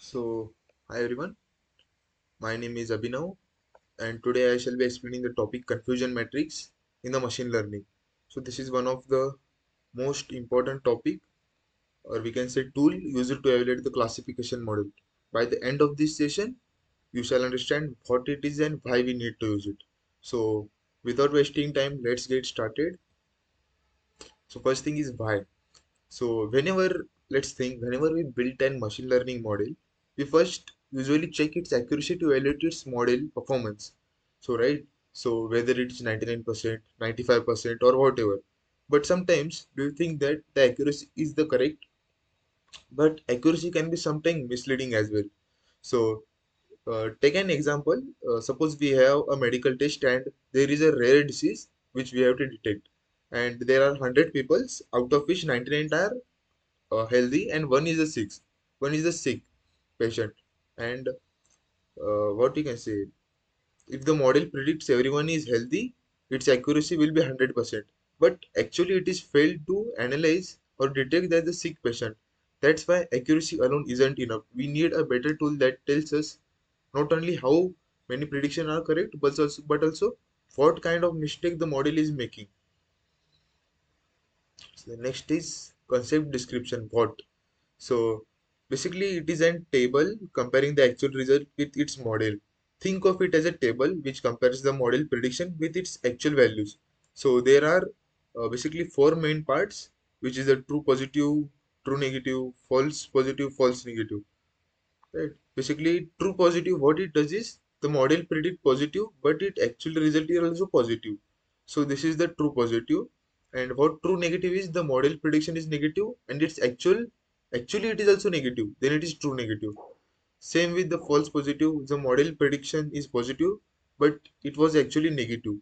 So, hi everyone, my name is Abhinav, and today I shall be explaining the topic confusion matrix in the machine learning. So, this is one of the most important topic, or we can say tool used to evaluate the classification model. By the end of this session, you shall understand what it is and why we need to use it. So, without wasting time, let's get started. So, first thing is why. So whenever we build an machine learning model, we first usually check its accuracy to evaluate its model performance. So right, so whether it's 99%, 95% or whatever. But sometimes do you think that the accuracy is the correct? But accuracy can be sometimes misleading as well. So take an example. Suppose we have a medical test and there is a rare disease which we have to detect. And there are 100 people out of which 99 are healthy and one is a sick patient. And what you can say, if the model predicts everyone is healthy, its accuracy will be 100%, but actually it is failed to analyze or detect that the sick patient. That's why accuracy alone isn't enough. We need a better tool that tells us not only how many predictions are correct, but also what kind of mistake the model is making. So the next is concept description. What? So basically it is a table comparing the actual result with its model. Think of it as a table which compares the model prediction with its actual values. So there are basically four main parts, which is a true positive, true negative, false positive, false negative. Right. Basically, true positive, what it does is the model predict positive, but it actually result is also positive. So this is the true positive. And what true negative is, the model prediction is negative and its actually it is also negative. Then it is true negative. Same with the false positive, the model prediction is positive, but it was actually negative.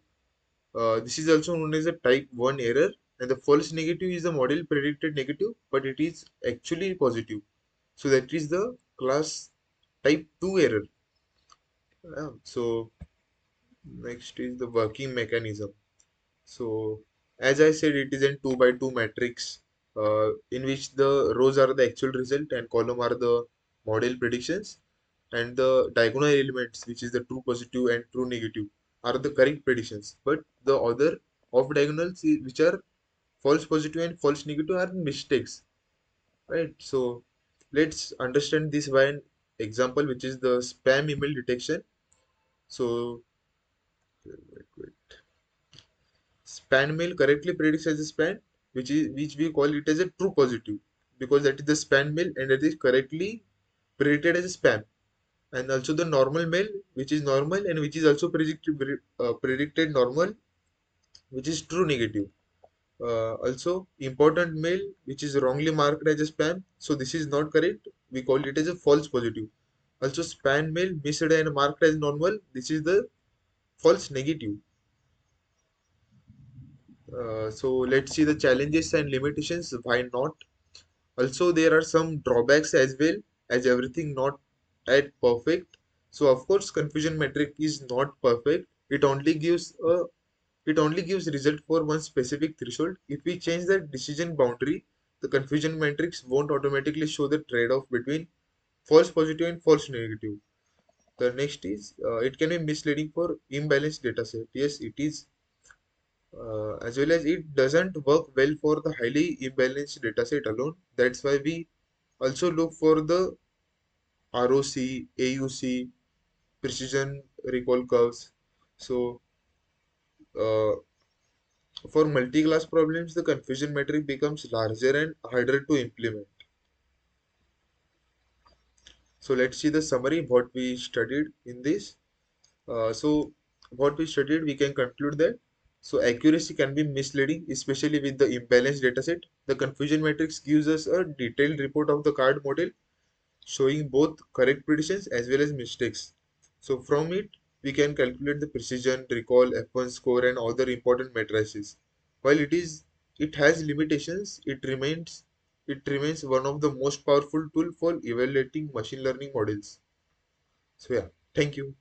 This is also known as a type 1 error, and the false negative is the model predicted negative, but it is actually positive. So that is the class type 2 error. So next is the working mechanism. So as I said, it is a 2 by 2 matrix in which the rows are the actual result and column are the model predictions, and the diagonal elements, which is the true positive and true negative, are the correct predictions. But the other off diagonals, which are false positive and false negative, are mistakes. Right. So let's understand this by an example, which is the spam email detection. So wait. Spam mail correctly predicts as a spam, which we call it as a true positive, because that is the spam mail and it is correctly predicted as a spam. And also the normal mail, which is normal and which is also predicted normal, which is true negative. Also important mail, which is wrongly marked as a spam, so this is not correct. We call it as a false positive. Also spam mail missed and marked as normal, this is the false negative. So let's see the challenges and limitations. Why not? Also, there are some drawbacks as well, as everything not at perfect. So of course, confusion metric is not perfect. It only gives result for one specific threshold. If we change the decision boundary, the confusion matrix won't automatically show the trade-off between false positive and false negative. The next is it can be misleading for imbalanced data set. Yes, it is, as well as it doesn't work well for the highly imbalanced dataset alone. That's why we also look for the ROC, AUC, precision recall curves. So uh, for multi-class problems, the confusion metric becomes larger and harder to implement. So let's see the summary what we studied in this. So what we studied, we can conclude that. So accuracy can be misleading, especially with the imbalanced dataset. The confusion matrix gives us a detailed report of the card model, showing both correct predictions as well as mistakes. So from it, we can calculate the precision, recall, F1 score, and other important matrices. While it has limitations, it remains one of the most powerful tool for evaluating machine learning models. So yeah, thank you.